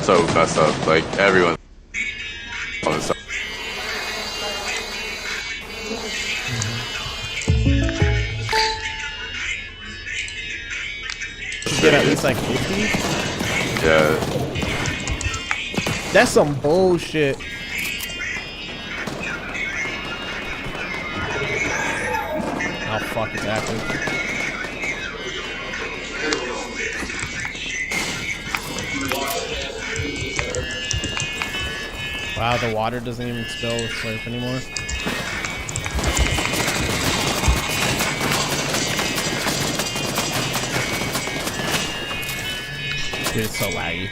So messed up, like everyone on this side. Get at least like 50? Yeah. That's some bullshit. Oh fuck, it's active. Wow, the water doesn't even spill with slurp anymore. Dude, it's so laggy.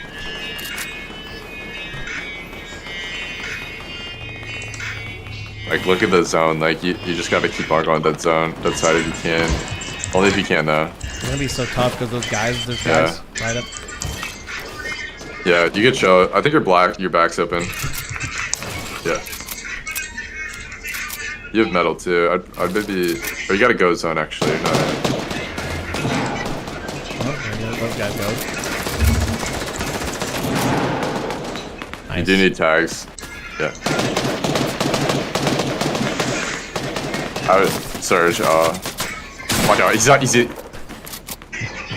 Like, look at the zone. Like, you just gotta keep on going that zone, that side if you can. Only if you can, though. It's gonna be so tough because those guys, there's guys right up. Yeah, you could show. I think you're black. Your back's open. Yeah. You have metal too. I'd maybe. Or you gotta go zone actually. No. Oh, there those guys go. Nice. You do need tags. Yeah. I would surge. Watch out. He's not easy.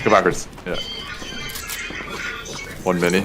Go backwards. Yeah. One mini.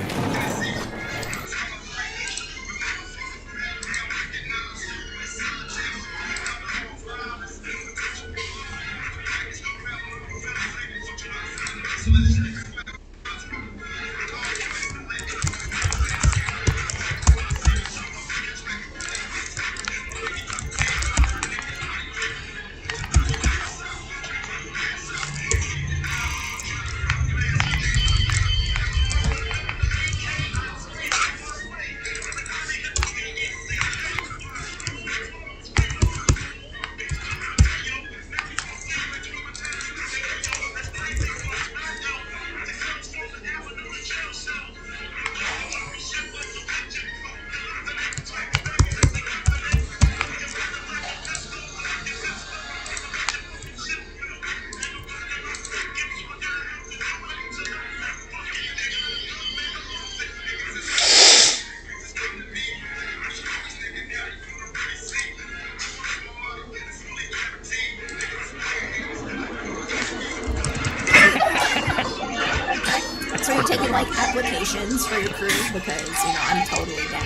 So you're taking like applications for your crew because, you know, I'm totally down.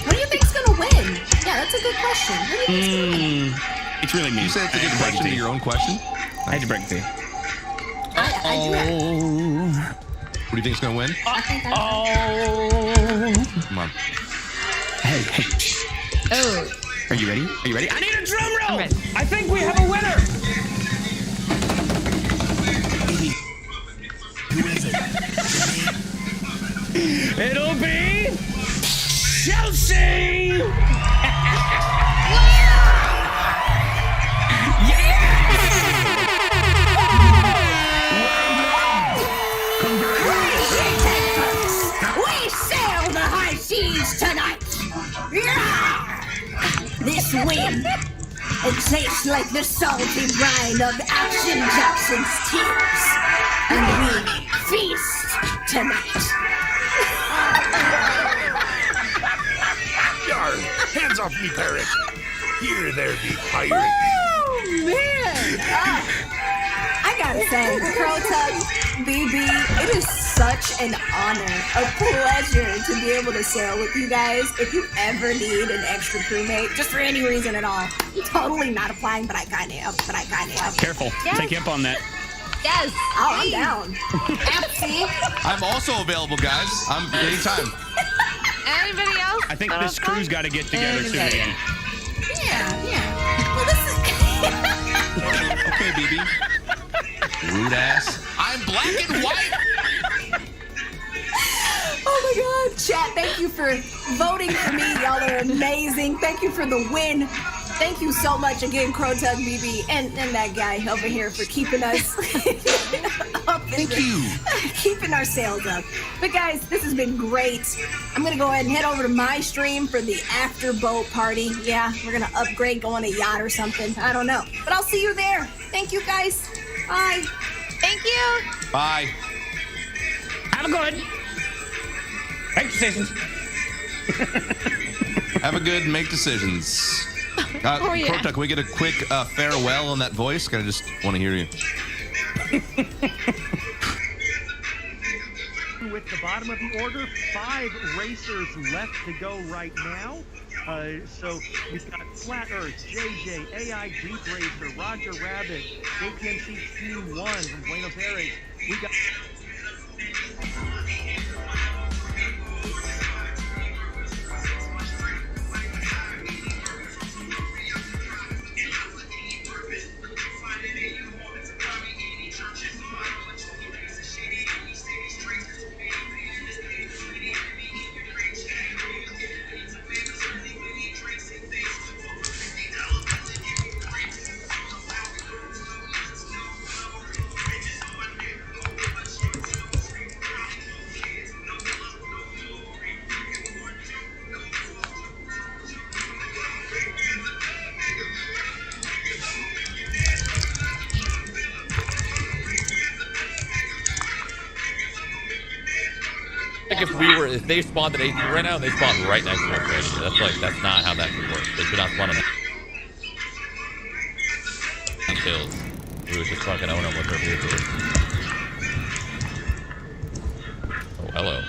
What do you think's gonna win? Yeah, that's a good question. What do you think's gonna win? It's really me. You said it's a good question to your own question? I had to break the. I do have. What do you think's gonna win? I think Come on. Hey. Oh. Are you ready? Are you ready? I need a drum roll! Ready. I think we have a winner! Who is it? It'll be Chelsea! We sail the high seas tonight! This wind, it tastes like the salty brine of Action Jackson's tears. And we feast tonight. Yarn! Hands off me, parrot! Here there be pirate! Oh, man! I gotta saying, Crotug, BB, it is such an honor, a pleasure to be able to sail with you guys. If you ever need an extra crewmate, just for any reason at all, I'm totally not applying, but I kind of am. Careful. Yes. Take you up on that. Yes. Oh, I'm down. Absolutely. I'm also available, guys. I'm anytime. Anybody else? I think this crew's got to get together soon again. Yeah. Well, this is... Okay, BB. Rude ass. I'm black and white. Oh my God, chat, thank you for voting for me. Y'all are amazing. Thank you for the win. Thank you so much again, Crotug BB, and that guy over here for keeping us up. Thank you. Keeping our sails up. But guys, this has been great. I'm gonna go ahead and head over to my stream for the after boat party. Yeah, we're gonna upgrade, go on a yacht or something. I don't know. But I'll see you there. Thank you guys. Bye. Thank you. Bye. Have a good. Make decisions. Have a good make decisions. Oh, yeah. Crotug, can we get a quick farewell in that voice? I just want to hear you. With the bottom of the order, 5 racers left to go right now. So we've got Flat Earth, JJ, AI Deep Racer, Roger Rabbit, APMC Team 1 from Buenos Aires. We got... If they spawned at 18 right now, they spawned right next to us right here. That's not how that should work. They should not spawn on kills. We would just fucking own them with our vehicles. Oh, hello.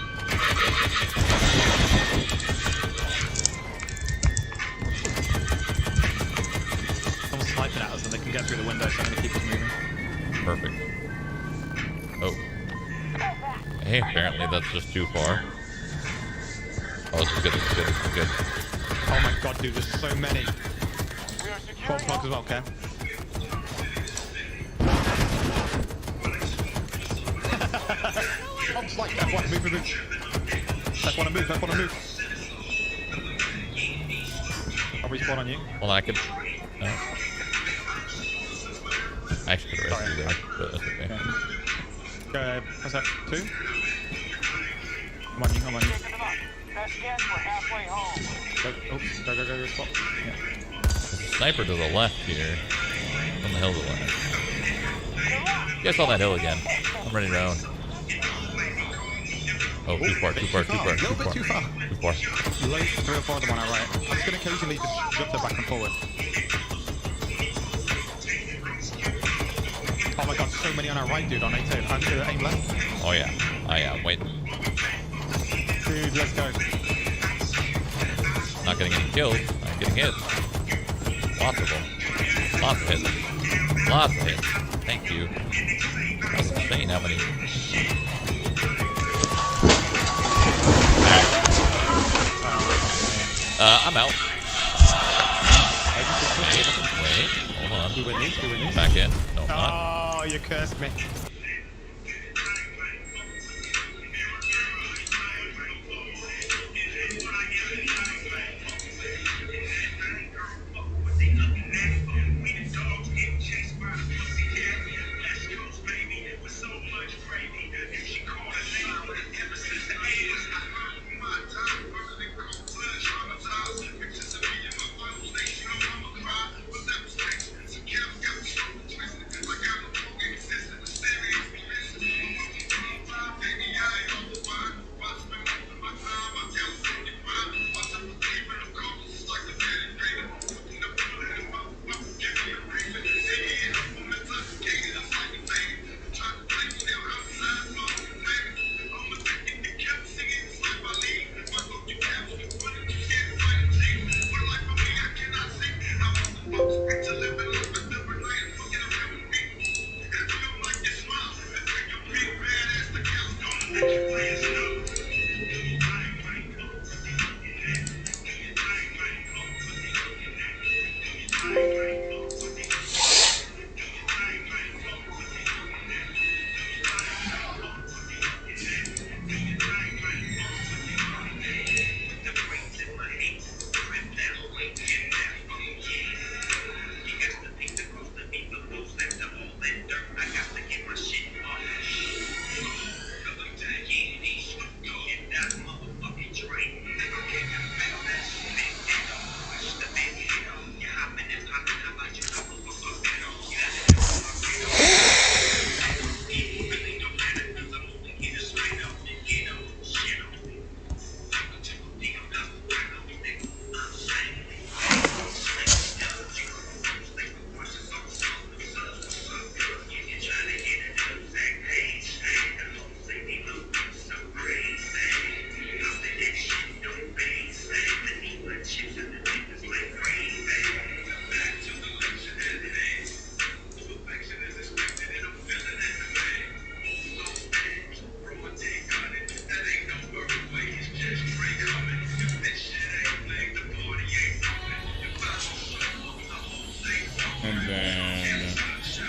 Someone's sniping at us and they can get through the window, so I'm going to keep us moving. Perfect. Oh. Hey, apparently that's just too far. Oh, this is good, this is good, this is good. Oh my God, dude, there's so many. 12 plugs as well, Cam. Oh, it's like F1, move. F1 move. I'll respawn on you. Well, I could... No. I actually could arrest you there, but that's okay. What's that? 2? I'm on you. Go, spot. Yeah. There's a sniper to the left here. On the hill to the left. You guys saw that hill again. I'm running around. Oh, too far. A little bit too far. Too far. Late 3 or 4 of them on our right. I'm just going to occasionally just jump them back and forward. Oh my God, so many on our right, dude, on A2. I'm going to aim left. Oh yeah. I'm waiting. Dude, let's go. Not getting any kills. I'm getting hit. Lots of them. Lots of hits. Lots of hits. Thank you. That's insane how many. I'm out. Wait. Hold on. Do we need? Back in. No, I'm not. Oh, you cursed me.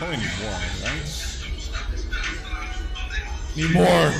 Probably need more, right? Need more.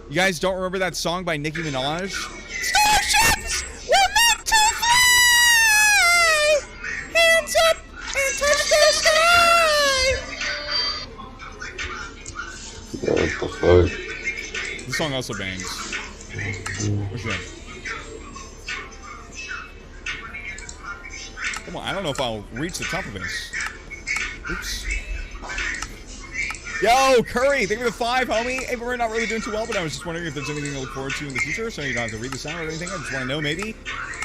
You guys don't remember that song by Nicki Minaj? Starships were meant to fly! Hands up and touch the sky! What the fuck? This song also bangs. What's that? Come on, I don't know if I'll reach the top of this. Oops. Yo, Curry, thank you for the 5, homie. Hey, we're not really doing too well, but I was just wondering if there's anything to look forward to in the future, so you don't have to read this out or anything. I just want to know, maybe.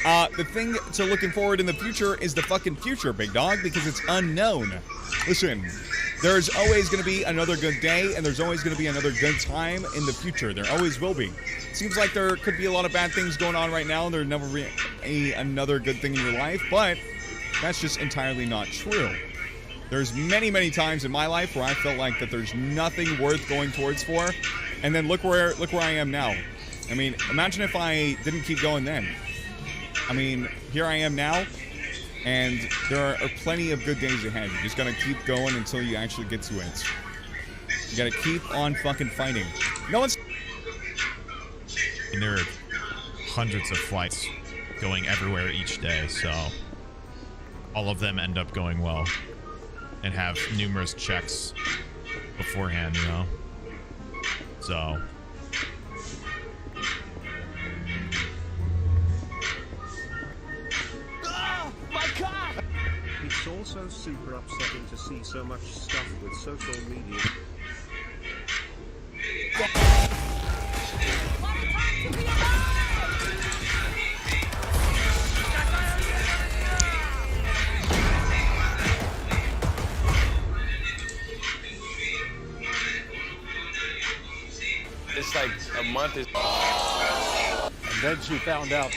The thing to looking forward in the future is the fucking future, big dog, because it's unknown. Listen, there's always going to be another good day, and there's always going to be another good time in the future. There always will be. Seems like there could be a lot of bad things going on right now, and there'll never be another good thing in your life, but that's just entirely not true. There's many, many times in my life where I felt like that there's nothing worth going towards for, and then look where I am now. I mean, imagine if I didn't keep going then. I mean, here I am now, and there are plenty of good days ahead. You just gotta keep going until you actually get to it. You gotta keep on fucking fighting. No one's... And there are hundreds of flights going everywhere each day, so all of them end up going well. And have numerous checks beforehand, you know? So. Oh, my God! It's also super upsetting to see so much stuff with social media. It's like a month is. And then she found out.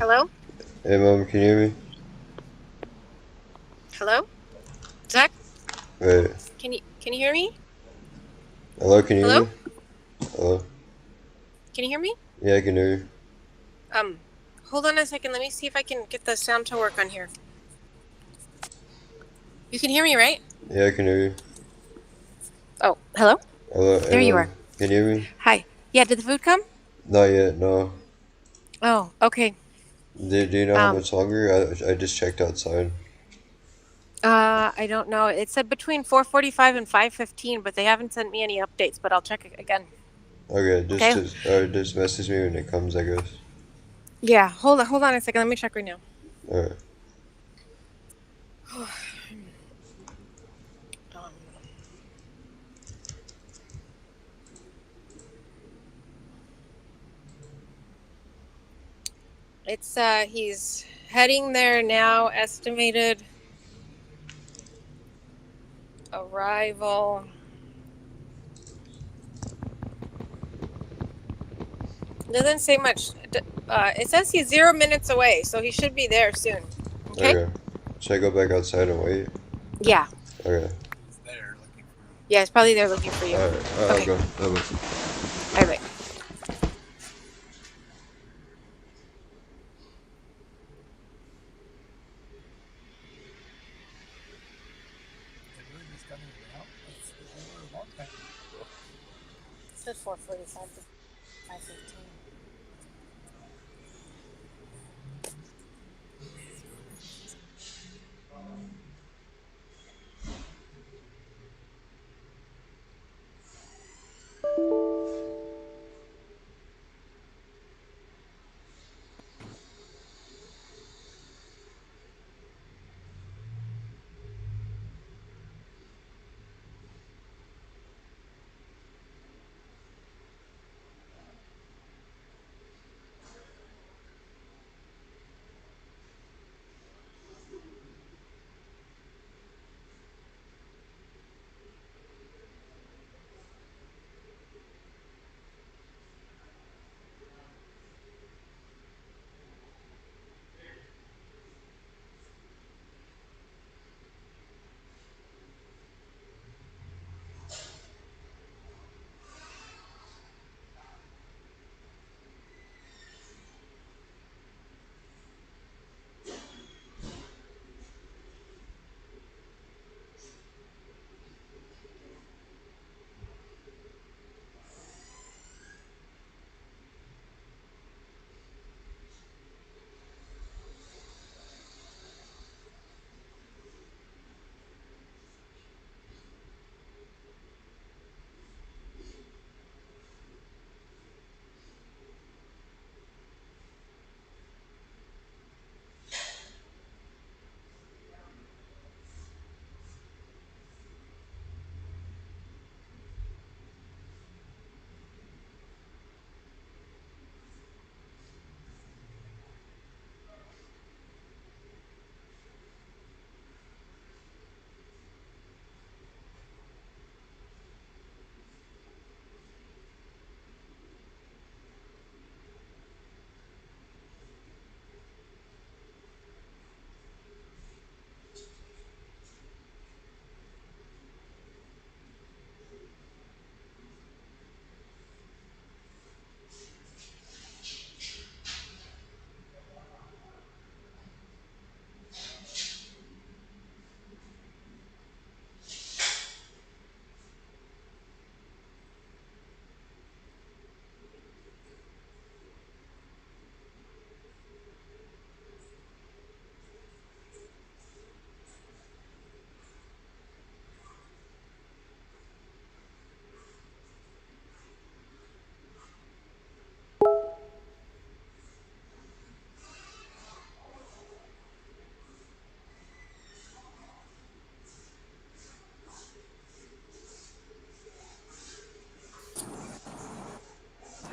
Hello? Hey, Mom, can you hear me? Hello? Zach? Wait. Can you hear me? Hello, can you hear Hello? me? Hello? Can you hear me? Yeah, I can hear you. Hold on a second. Let me see if I can get the sound to work on here. You can hear me, right? Yeah, I can hear you. Oh, hello? Hello, There hey, you Mom, are. can you hear me? Hi. Yeah, did the food come? Not yet, no. Oh, okay. Do you know how much longer? I just checked outside. I don't know. It said between 4:45 and 5:15, but they haven't sent me any updates, but I'll check it again. Okay, Okay. just message me when it comes, I guess. Yeah, hold on a second. Let me check right now. Alright. It's he's heading there now. Estimated arrival. Doesn't say much. It says he's 0 minutes away, so he should be there soon. Okay? Should I go back outside and wait? Yeah. Okay. Yeah, he's probably there looking for you. Alright, I'll Okay. go. All right. It said 4:45 to 5:15.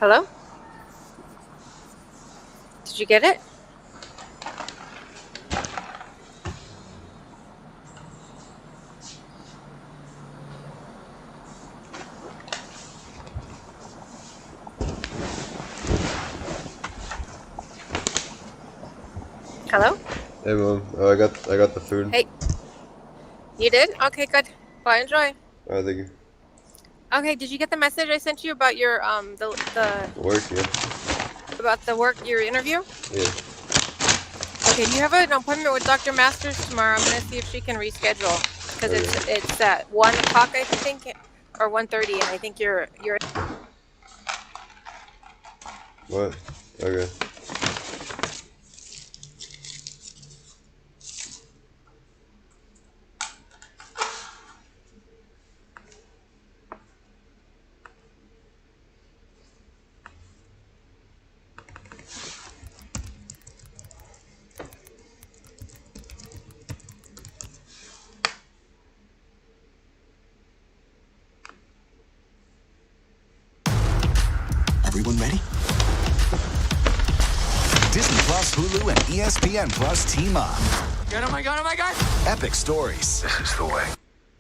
Hello? Did you get it? Hello? Hey, Mom. Oh, I got the food. Hey. You did? Okay, good. Well, enjoy. Alright, thank you. Okay, did you get the message I sent you about your the Work, yeah. about the work, your interview? Yeah. Okay, do you have an appointment with Dr. Masters tomorrow? I'm gonna see if she can reschedule because it's at 1 o'clock, I think, or 1:30, and I think you're. What? Okay. Everyone ready? Disney Plus, Hulu, and ESPN Plus team up. Oh my god. Epic stories. This is the way.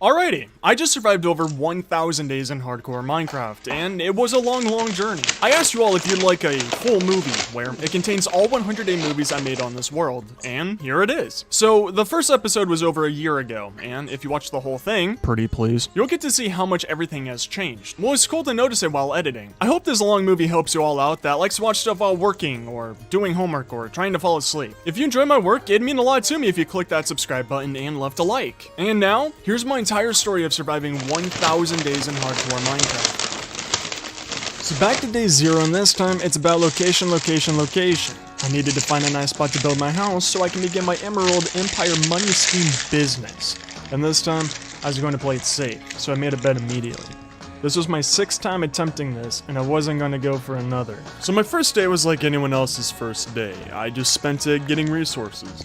Alrighty, I just survived over 1,000 days in hardcore Minecraft, and it was a long journey. I asked you all if you'd like a full movie, where it contains all 100 movies I made on this world, and here it is. So, the first episode was over a year ago, and if you watch the whole thing, pretty please, you'll get to see how much everything has changed. Well, it's cool to notice it while editing. I hope this long movie helps you all out that likes to watch stuff while working, or doing homework, or trying to fall asleep. If you enjoy my work, it'd mean a lot to me if you click that subscribe button and left a like. And now, here's my entire story of surviving 1,000 days in hardcore Minecraft. So back to day 0, and this time it's about location. I needed to find a nice spot to build my house so I can begin my Emerald Empire money scheme business. And this time, I was going to play it safe, so I made a bet immediately. This was my 6th time attempting this, and I wasn't going to go for another. So my first day was like anyone else's first day. I just spent it getting resources.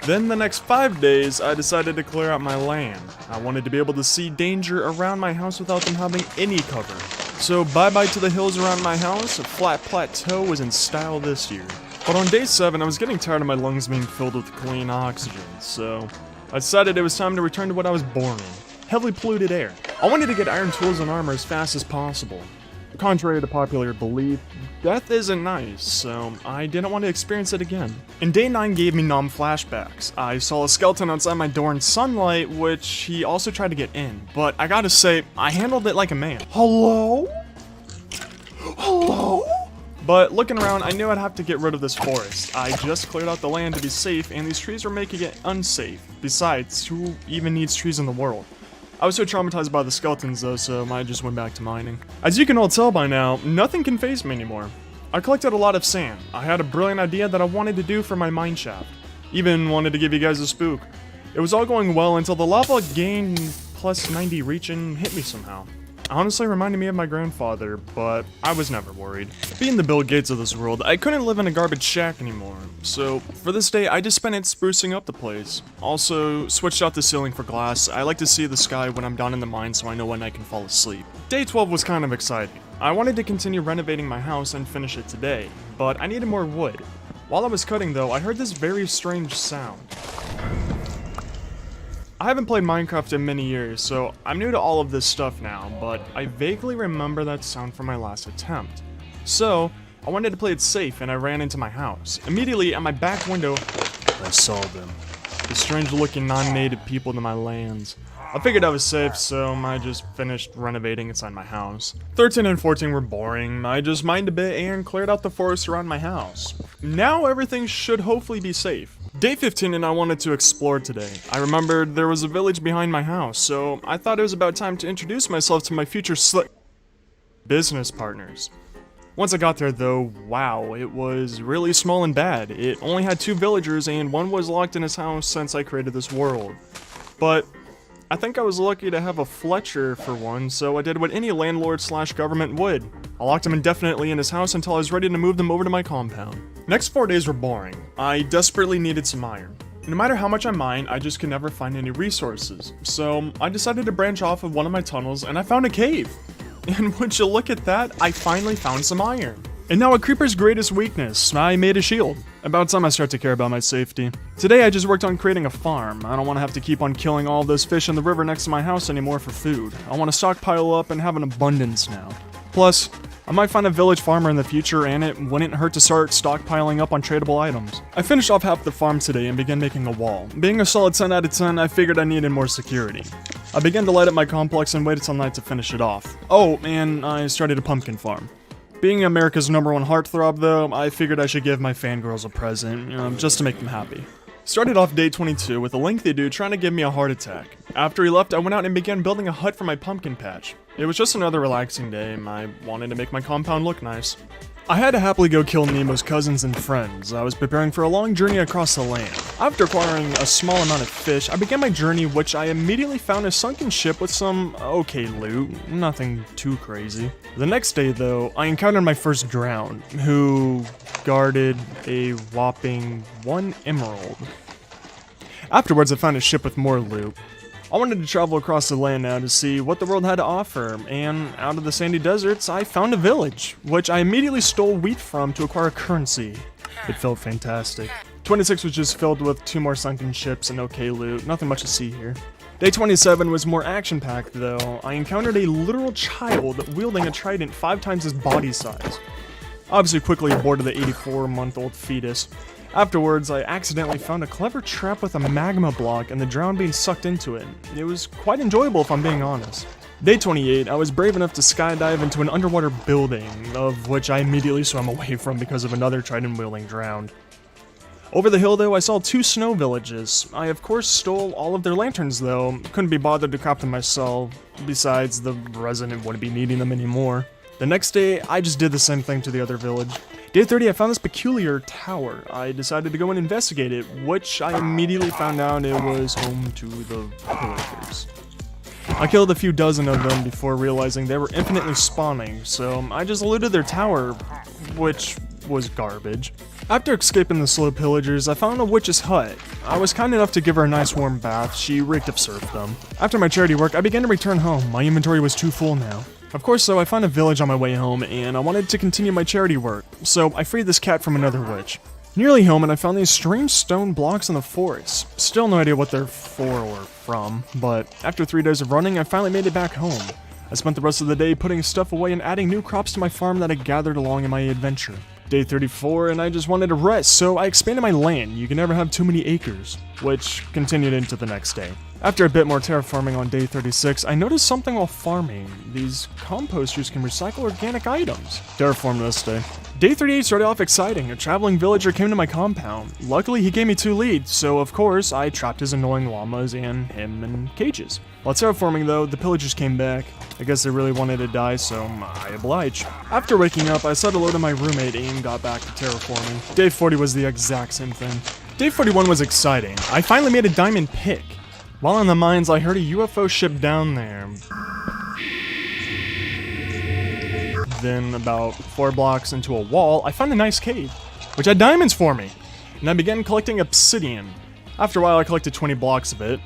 Then the next 5 days, I decided to clear out my land. I wanted to be able to see danger around my house without them having any cover. So bye-bye to the hills around my house, a flat plateau was in style this year. But on day 7, I was getting tired of my lungs being filled with clean oxygen, so I decided it was time to return to what I was born in, heavily polluted air. I wanted to get iron tools and armor as fast as possible. Contrary to popular belief, death isn't nice, so I didn't want to experience it again. And day 9 gave me numb flashbacks. I saw a skeleton outside my door in sunlight, which he also tried to get in, but I gotta say, I handled it like a man. Hello? Hello? But looking around, I knew I'd have to get rid of this forest. I just cleared out the land to be safe, and these trees were making it unsafe. Besides, who even needs trees in the world? I was so traumatized by the skeletons though, so I just went back to mining. As you can all tell by now, nothing can faze me anymore. I collected a lot of sand. I had a brilliant idea that I wanted to do for my mine shaft. Even wanted to give you guys a spook. It was all going well until the lava gained plus 90 reach and hit me somehow. Honestly reminded me of my grandfather, but I was never worried. Being the Bill Gates of this world, I couldn't live in a garbage shack anymore, so for this day I just spent it sprucing up the place. Also, switched out the ceiling for glass. I like to see the sky when I'm down in the mine so I know when I can fall asleep. Day 12 was kind of exciting. I wanted to continue renovating my house and finish it today, but I needed more wood. While I was cutting though, I heard this very strange sound. I haven't played Minecraft in many years, so I'm new to all of this stuff now, but I vaguely remember that sound from my last attempt. So, I wanted to play it safe and I ran into my house. Immediately at my back window, I saw them. The strange looking non-native people to my lands. I figured I was safe, so I just finished renovating inside my house. 13 and 14 were boring. I just mined a bit and cleared out the forest around my house. Now everything should hopefully be safe. Day 15 and I wanted to explore today. I remembered there was a village behind my house, so I thought it was about time to introduce myself to my future business partners. Once I got there though, wow, it was really small and bad. It only had 2 villagers and one was locked in his house since I created this world. But I think I was lucky to have a Fletcher for one, so I did what any landlord/government would. I locked him indefinitely in his house until I was ready to move them over to my compound. Next 4 days were boring. I desperately needed some iron. No matter how much I mined, I just could never find any resources. So I decided to branch off of one of my tunnels and I found a cave. And would you look at that, I finally found some iron. And now a creeper's greatest weakness, I made a shield. About time I start to care about my safety. Today I just worked on creating a farm. I don't want to have to keep on killing all those fish in the river next to my house anymore for food. I want to stockpile up and have an abundance now. Plus, I might find a village farmer in the future, and it wouldn't hurt to start stockpiling up on tradable items. I finished off half the farm today and began making a wall. Being a solid 10 out of 10, I figured I needed more security. I began to light up my complex and waited till night to finish it off. Oh, and I started a pumpkin farm. Being America's #1 heartthrob though, I figured I should give my fangirls a present, just to make them happy. Started off day 22 with a lengthy dude trying to give me a heart attack. After he left, I went out and began building a hut for my pumpkin patch. It was just another relaxing day, and I wanted to make my compound look nice. I had to happily go kill Nemo's cousins and friends. I was preparing for a long journey across the land. After acquiring a small amount of fish, I began my journey, which I immediately found a sunken ship with some okay loot, nothing too crazy. The next day though, I encountered my first drowned, who guarded a whopping 1 emerald. Afterwards, I found a ship with more loot. I wanted to travel across the land now to see what the world had to offer, and out of the sandy deserts, I found a village, which I immediately stole wheat from to acquire currency. It felt fantastic. 26 was just filled with 2 more sunken ships and okay loot, nothing much to see here. Day 27 was more action-packed though. I encountered a literal child wielding a trident 5 times his body size. Obviously quickly aborted the 84-month-old fetus. Afterwards, I accidentally found a clever trap with a magma block and the drown being sucked into it. It was quite enjoyable if I'm being honest. Day 28, I was brave enough to skydive into an underwater building, of which I immediately swam away from because of another trident-wielding drowned. Over the hill though, I saw 2 snow villages. I of course stole all of their lanterns though, couldn't be bothered to craft them myself, besides the resident wouldn't be needing them anymore. The next day, I just did the same thing to the other village. Day 30, I found this peculiar tower. I decided to go and investigate it, which I immediately found out it was home to the pillagers. I killed a few dozen of them before realizing they were infinitely spawning, so I just looted their tower, which was garbage. After escaping the slow pillagers, I found a witch's hut. I was kind enough to give her a nice warm bath. She reeked of serfdom. After my charity work, I began to return home. My inventory was too full now. Of course, though, I found a village on my way home, and I wanted to continue my charity work, so I freed this cat from another witch. Nearly home, and I found these strange stone blocks in the forest. Still no idea what they're for or from, but after 3 days of running, I finally made it back home. I spent the rest of the day putting stuff away and adding new crops to my farm that I gathered along in my adventure. Day 34, and I just wanted to rest, so I expanded my land. You can never have too many acres, which continued into the next day. After a bit more terraforming on day 36, I noticed something while farming. These composters can recycle organic items. Terraformed this day. Day 38 started off exciting. A traveling villager came to my compound. Luckily, he gave me 2 leads, so of course, I trapped his annoying llamas and him in cages. While terraforming though, the pillagers came back. I guess they really wanted to die, so I obliged. After waking up, I said hello to my roommate and got back to terraforming. Day 40 was the exact same thing. Day 41 was exciting. I finally made a diamond pick. While in the mines, I heard a UFO ship down there. Then, about 4 blocks into a wall, I found a nice cave, which had diamonds for me, and I began collecting obsidian. After a while, I collected 20 blocks of it,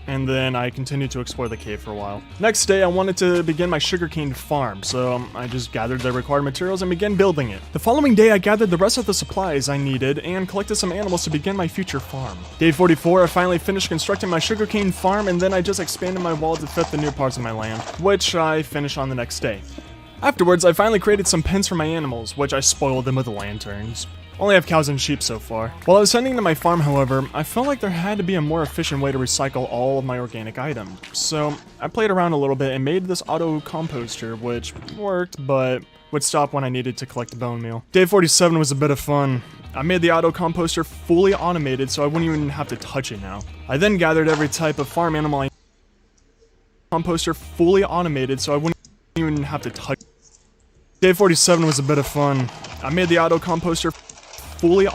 and then I continued to explore the cave for a while. Next day, I wanted to begin my sugarcane farm, so I just gathered the required materials and began building it. The following day, I gathered the rest of the supplies I needed and collected some animals to begin my future farm. Day 44, I finally finished constructing my sugarcane farm, and then I just expanded my wall to fit the new parts of my land, which I finished on the next day. Afterwards, I finally created some pens for my animals, which I spoiled them with lanterns. Only have cows and sheep so far. While I was heading to my farm, however, I felt like there had to be a more efficient way to recycle all of my organic items. So I played around a little bit and made this auto composter, which worked, but would stop when I needed to collect the bone meal. Day 47 was a bit of fun. I made the auto composter fully automated, so I wouldn't even have to touch it now. I then gathered every type of farm animal I composter fully automated, so I wouldn't even have to touch. Day 47 was a bit of fun. I made the auto composter fully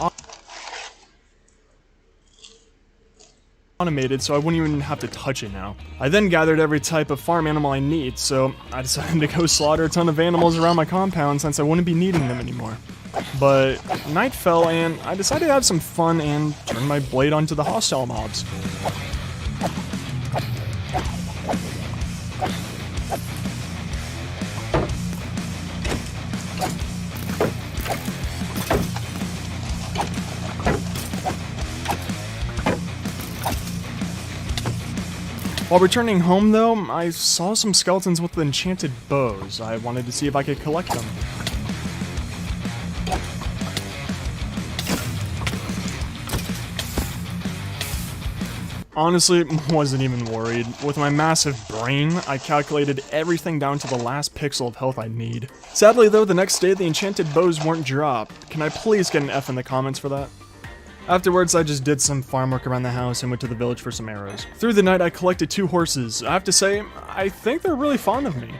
automated, so I wouldn't even have to touch it now. I then gathered every type of farm animal I need, so I decided to go slaughter a ton of animals around my compound since I wouldn't be needing them anymore. But night fell and I decided to have some fun and turn my blade onto the hostile mobs. While returning home though, I saw some skeletons with enchanted bows. I wanted to see if I could collect them. Honestly, wasn't even worried. With my massive brain, I calculated everything down to the last pixel of health I need. Sadly though, the next day the enchanted bows weren't dropped. Can I please get an F in the comments for that? Afterwards, I just did some farm work around the house and went to the village for some arrows. Through the night, I collected 2 horses. I have to say, I think they're really fond of me.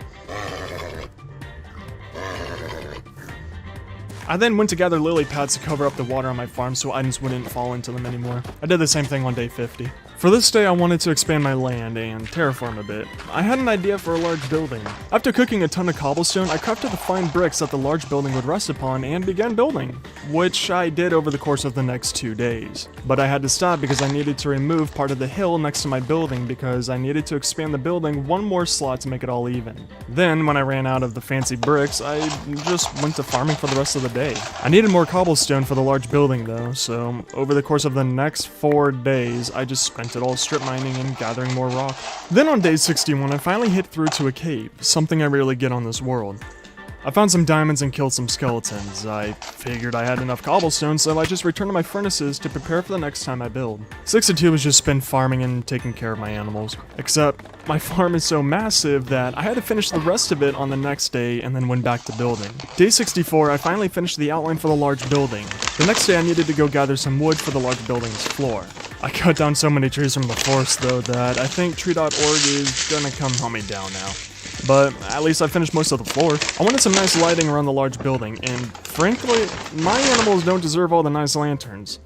I then went to gather lily pads to cover up the water on my farm so items wouldn't fall into them anymore. I did the same thing on day 50. For this day, I wanted to expand my land and terraform a bit. I had an idea for a large building. After cooking a ton of cobblestone, I crafted the fine bricks that the large building would rest upon and began building, which I did over the course of the next 2 days. But I had to stop because I needed to remove part of the hill next to my building because I needed to expand the building 1 more slot to make it all even. Then, when I ran out of the fancy bricks, I just went to farming for the rest of the day. I needed more cobblestone for the large building though, so over the course of the next 4 days, I just spent it all strip mining and gathering more rock. Then on day 61, I finally hit through to a cave, something I rarely get on this world. I found some diamonds and killed some skeletons. I figured I had enough cobblestone, so I just returned to my furnaces to prepare for the next time I build. 62 was just spent farming and taking care of my animals. Except, my farm is so massive that I had to finish the rest of it on the next day and then went back to building. Day 64, I finally finished the outline for the large building. The next day I needed to go gather some wood for the large building's floor. I cut down so many trees from the forest though that I think tree.org is gonna come hunt me down now. But at least I finished most of the floor. I wanted some nice lighting around the large building, and frankly, my animals don't deserve all the nice lanterns.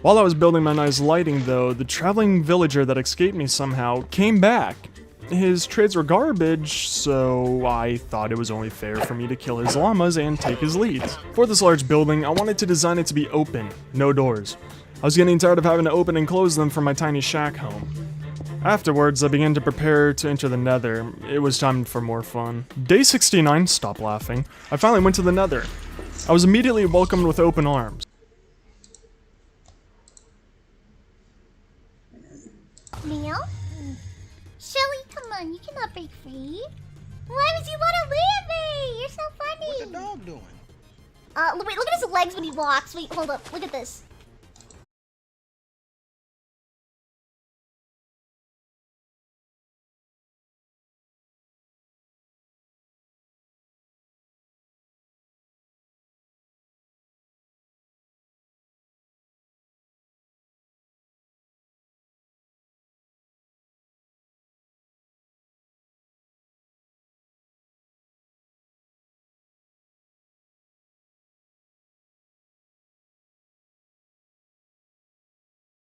While I was building my nice lighting though, the traveling villager that escaped me somehow came back. His trades were garbage, so I thought it was only fair for me to kill his llamas and take his leads. For this large building, I wanted to design it to be open, no doors. I was getting tired of having to open and close them for my tiny shack home. Afterwards, I began to prepare to enter the nether. It was time for more fun. Day 69, stop laughing, I finally went to the nether. I was immediately welcomed with open arms. Neil? Shelly, come on, you cannot break free. Why would you want to leave me? You're so funny. What's the dog doing? Wait, look at his legs when he walks. Wait, hold up, look at this.